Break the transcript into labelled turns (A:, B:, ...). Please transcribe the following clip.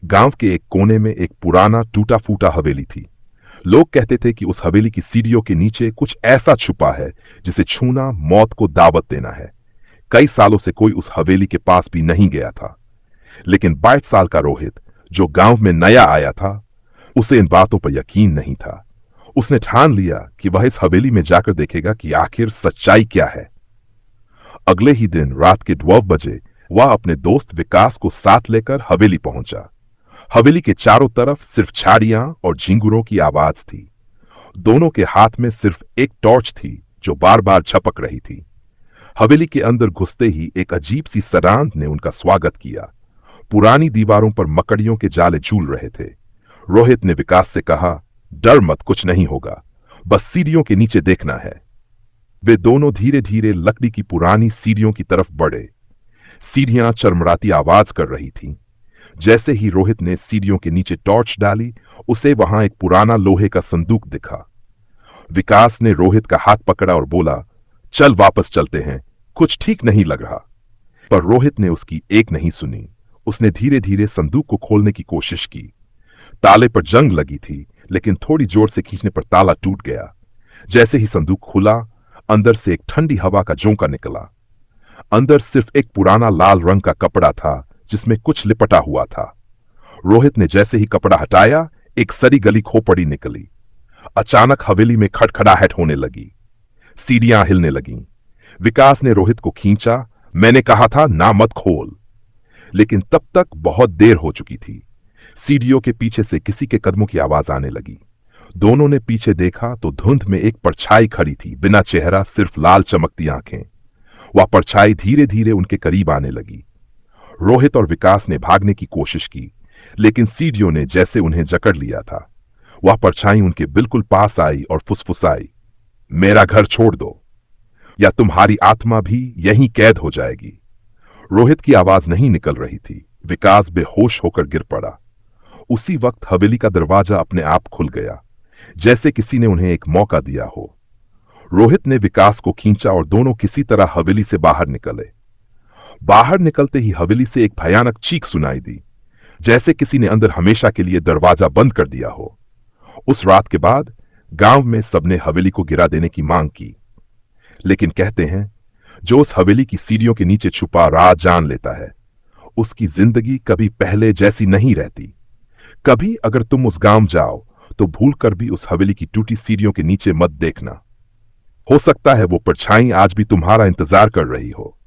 A: गांव के एक कोने में एक पुराना टूटा फूटा हवेली थी। लोग कहते थे कि उस हवेली की सीढ़ियों के नीचे कुछ ऐसा छुपा है जिसे छूना मौत को दावत देना है। कई सालों से कोई उस हवेली के पास भी नहीं गया था, लेकिन 22 साल का रोहित, जो गांव में नया आया था, उसे इन बातों पर यकीन नहीं था। उसने ठान लिया कि वह इस हवेली में जाकर देखेगा कि आखिर सच्चाई क्या है। अगले ही दिन रात के 12 बजे वह अपने दोस्त विकास को साथ लेकर हवेली पहुंचा। हवेली के चारों तरफ सिर्फ झाड़ियां और झिंगुरों की आवाज थी। दोनों के हाथ में सिर्फ एक टॉर्च थी जो बार बार झपक रही थी। हवेली के अंदर घुसते ही एक अजीब सी सरांध ने उनका स्वागत किया। पुरानी दीवारों पर मकड़ियों के जाले झूल रहे थे। रोहित ने विकास से कहा, डर मत, कुछ नहीं होगा, बस सीढ़ियों के नीचे देखना है। वे दोनों धीरे धीरे लकड़ी की पुरानी सीढ़ियों की तरफ बढ़े। सीढ़ियां चरमराती आवाज कर रही थीं। जैसे ही रोहित ने सीढ़ियों के नीचे टॉर्च डाली, उसे वहां एक पुराना लोहे का संदूक दिखा। विकास ने रोहित का हाथ पकड़ा और बोला, चल वापस चलते हैं, कुछ ठीक नहीं लग रहा। पर रोहित ने उसकी एक नहीं सुनी। उसने धीरे धीरे संदूक को खोलने की कोशिश की। ताले पर जंग लगी थी, लेकिन थोड़ी जोर से खींचने पर ताला टूट गया। जैसे ही संदूक खुला, अंदर से एक ठंडी हवा का झोंका निकला। अंदर सिर्फ एक पुराना लाल रंग का कपड़ा था जिसमें कुछ लिपटा हुआ था। रोहित ने जैसे ही कपड़ा हटाया, एक सरी गली खोपड़ी निकली। अचानक हवेली में खड़खड़ाहट होने लगी। सीढ़ियां हिलने लगीं। विकास ने रोहित को खींचा। मैंने कहा था ना मत खोल। लेकिन तब तक बहुत देर हो चुकी थी। सीढ़ियों के पीछे से किसी के कदमों की आवाज आने लगी। दोनों ने पीछे देखा तो धुंध में एक परछाई खड़ी थी, बिना चेहरा, सिर्फ लाल चमकती आंखें। वह परछाई धीरे धीरे उनके करीब आने लगी। रोहित और विकास ने भागने की कोशिश की, लेकिन सीढ़ियों ने जैसे उन्हें जकड़ लिया था। वह परछाई उनके बिल्कुल पास आई और फुसफुसाई, मेरा घर छोड़ दो या तुम्हारी आत्मा भी यहीं कैद हो जाएगी। रोहित की आवाज नहीं निकल रही थी। विकास बेहोश होकर गिर पड़ा। उसी वक्त हवेली का दरवाजा अपने आप खुल गया, जैसे किसी ने उन्हें एक मौका दिया हो। रोहित ने विकास को खींचा और दोनों किसी तरह हवेली से बाहर निकले। बाहर निकलते ही हवेली से एक भयानक चीख सुनाई दी, जैसे किसी ने अंदर हमेशा के लिए दरवाजा बंद कर दिया हो। उस रात के बाद गांव में सबने हवेली को गिरा देने की मांग की। लेकिन कहते हैं, जो उस हवेली की सीढ़ियों के नीचे छुपा राज जान लेता है, उसकी जिंदगी कभी पहले जैसी नहीं रहती। कभी अगर तुम उस गांव जाओ तो भूलकर भी उस हवेली की टूटी सीढ़ियों के नीचे मत देखना। हो सकता है वो परछाई आज भी तुम्हारा इंतजार कर रही हो।